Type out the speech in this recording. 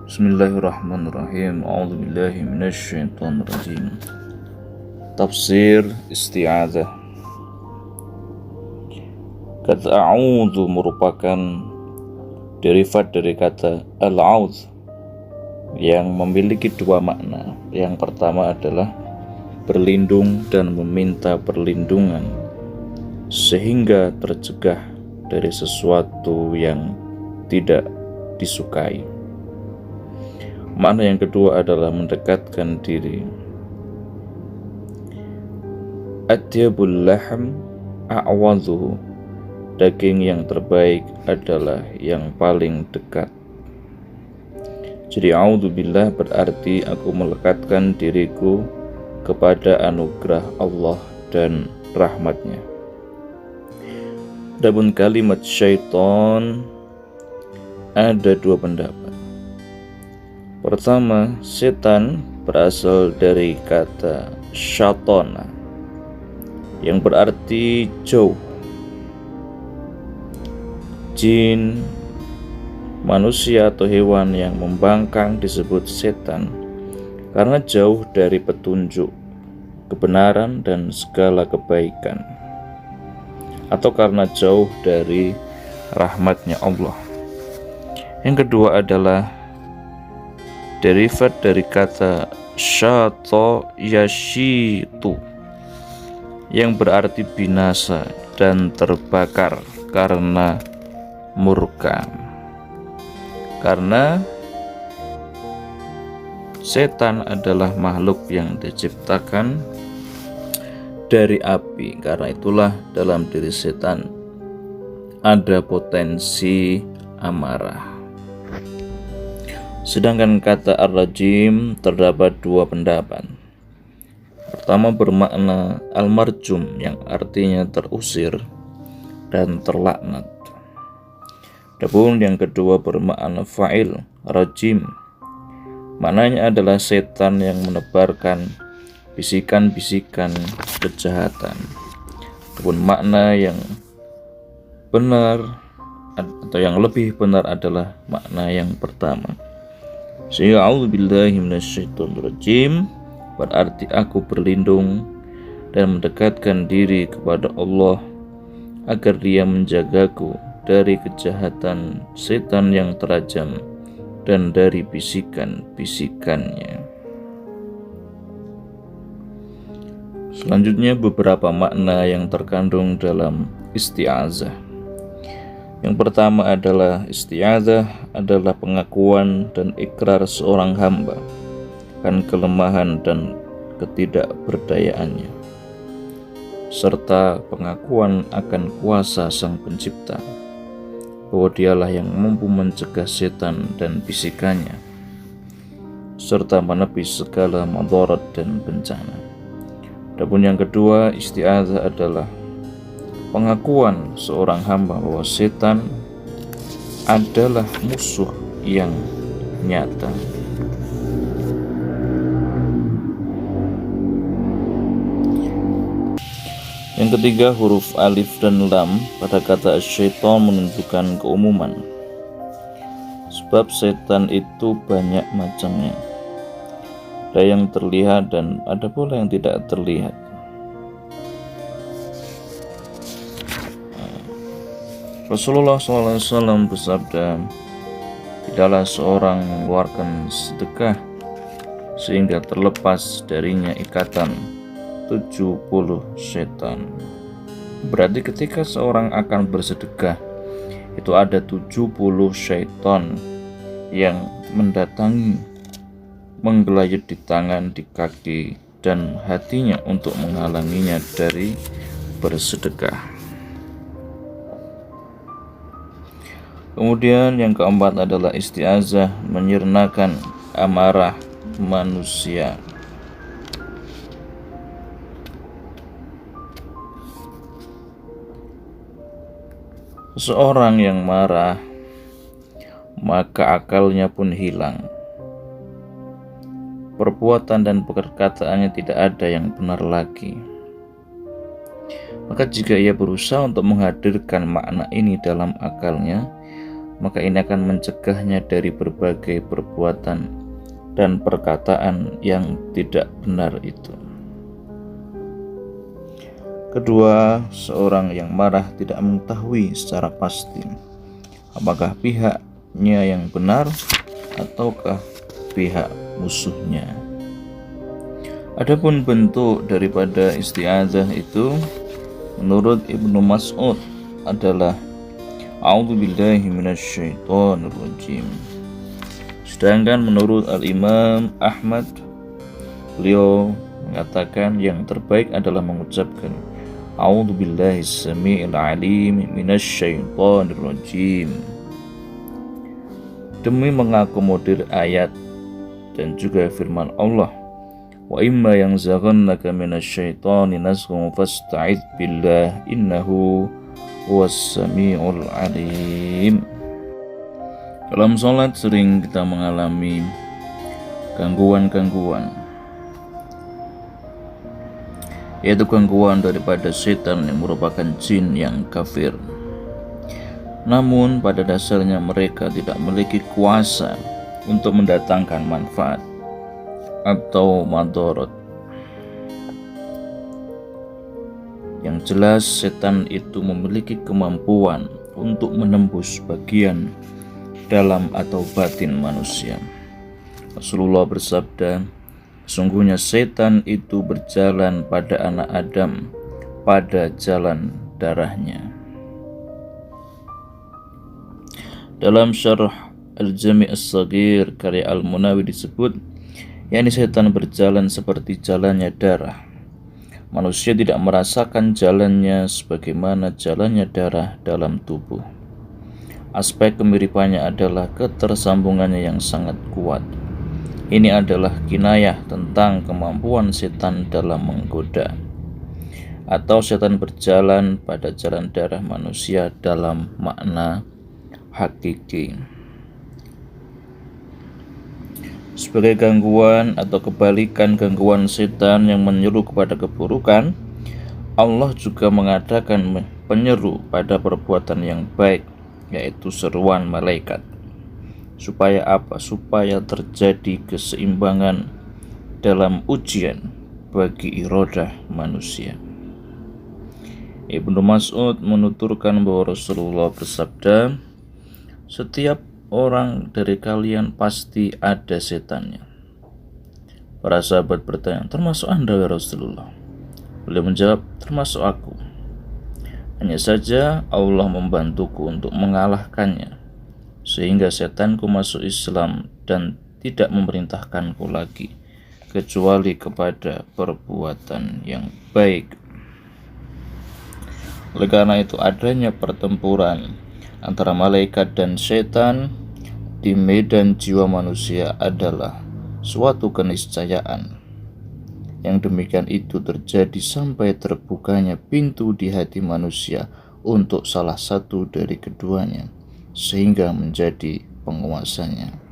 Bismillahirrahmanirrahim. A'udzubillahi minasyaitonirrajim. Tafsir isti'adzah. Kata a'udzu merupakan derivat dari kata al-'audz yang memiliki dua makna. Yang pertama adalah berlindung dan meminta perlindungan sehingga tercegah dari sesuatu yang tidak disukai. Makna yang kedua adalah mendekatkan diri. Atyabul lahm a'wadhu, daging yang terbaik adalah yang paling dekat. Jadi a'udzubillah berarti aku melekatkan diriku kepada anugerah Allah dan rahmatnya. Adapun kalimat syaitan ada dua pendapat. Pertama, setan berasal dari kata syatona yang berarti jauh. Jin, manusia atau hewan yang membangkang disebut setan karena jauh dari petunjuk, kebenaran dan segala kebaikan, atau karena jauh dari rahmatnya Allah. Yang kedua adalah derivat dari kata syata yashitu yang berarti binasa dan terbakar karena murka. Karena setan adalah makhluk yang diciptakan dari api, karena itulah dalam diri setan ada potensi amarah. Sedangkan kata ar-rajim terdapat dua pendapat. Pertama bermakna al-marjum yang artinya terusir dan terlaknat. Adapun yang kedua bermakna fa'il, rajim. Maknanya adalah setan yang menebarkan bisikan-bisikan kejahatan. Adapun makna yang benar atau yang lebih benar adalah makna yang pertama. Sehingga a'udzubillahi minasyaitonirrajim berarti aku berlindung dan mendekatkan diri kepada Allah agar Dia menjagaku dari kejahatan setan yang terajam dan dari bisikan-bisikannya. Selanjutnya beberapa makna yang terkandung dalam isti'adzah. Yang pertama adalah isti'adzah adalah pengakuan dan ikrar seorang hamba akan kelemahan dan ketidakberdayaannya, serta pengakuan akan kuasa Sang Pencipta, bahwa Dialah yang mampu mencegah setan dan bisikannya, serta menepis segala madarat dan bencana. Adapun yang kedua, isti'adzah adalah pengakuan seorang hamba bahwa setan adalah musuh yang nyata. Yang ketiga, huruf alif dan lam pada kata syaitan menunjukkan keumuman. Sebab setan itu banyak macamnya. Ada yang terlihat dan ada pula yang tidak terlihat. Rasulullah SAW bersabda, tidaklah seorang mengeluarkan sedekah sehingga terlepas darinya ikatan 70 setan. Berarti ketika seorang akan bersedekah, itu ada 70 syaitan yang mendatangi, menggelayut di tangan, di kaki, dan hatinya untuk menghalanginya dari bersedekah. Kemudian yang keempat adalah isti'adzah menyirnakan amarah manusia. Seseorang yang marah, maka akalnya pun hilang. Perbuatan dan perkataannya tidak ada yang benar lagi. Maka jika ia berusaha untuk menghadirkan makna ini dalam akalnya, maka ini akan mencegahnya dari berbagai perbuatan dan perkataan yang tidak benar itu. Kedua, seorang yang marah tidak mengetahui secara pasti apakah pihaknya yang benar ataukah pihak musuhnya. Adapun bentuk daripada isti'adzah itu menurut Ibnu Mas'ud adalah A'udzubillahi minasyaitonirrajim. Sedangkan menurut Al-Imam Ahmad, beliau mengatakan yang terbaik adalah mengucapkan A'udzubillahi samii'il 'aliim minasyaitonirrajim, demi mengakomodir ayat dan juga firman Allah, wa imma yanzaghannaka minasyaitoni nazghun fasta'idz billah innahu huwas samii'ul 'aliim. Dalam sholat sering kita mengalami gangguan-gangguan, yaitu gangguan daripada setan yang merupakan jin yang kafir. Namun pada dasarnya mereka tidak memiliki kuasa untuk mendatangkan manfaat atau madharat. Yang jelas setan itu memiliki kemampuan untuk menembus bagian dalam atau batin manusia. Rasulullah bersabda, sesungguhnya setan itu berjalan pada anak Adam pada jalan darahnya. Dalam syarah Al-Jami' As-Saghir karya Al-Munawi disebut, yakni setan berjalan seperti jalannya darah. Manusia tidak merasakan jalannya sebagaimana jalannya darah dalam tubuh. Aspek kemiripannya adalah ketersambungannya yang sangat kuat. Ini adalah kinayah tentang kemampuan setan dalam menggoda, atau setan berjalan pada jalan darah manusia dalam makna hakiki. Sebagai gangguan atau kebalikan gangguan setan yang menyeru kepada keburukan, Allah juga mengadakan penyeru pada perbuatan yang baik, yaitu seruan malaikat. Supaya apa? Supaya terjadi keseimbangan dalam ujian bagi iradah manusia. Ibnu Mas'ud menuturkan bahwa Rasulullah bersabda, setiap orang dari kalian pasti ada setannya. Para sahabat bertanya, termasuk Anda ya Rasulullah? Beliau menjawab, termasuk aku. Hanya saja Allah membantuku untuk mengalahkannya, sehingga setanku masuk Islam dan tidak memerintahkanku lagi kecuali kepada perbuatan yang baik. Oleh karena itu, adanya pertempuran antara malaikat dan setan di medan jiwa manusia adalah suatu keniscayaan. Yang demikian itu terjadi sampai terbukanya pintu di hati manusia untuk salah satu dari keduanya, sehingga menjadi penguasanya.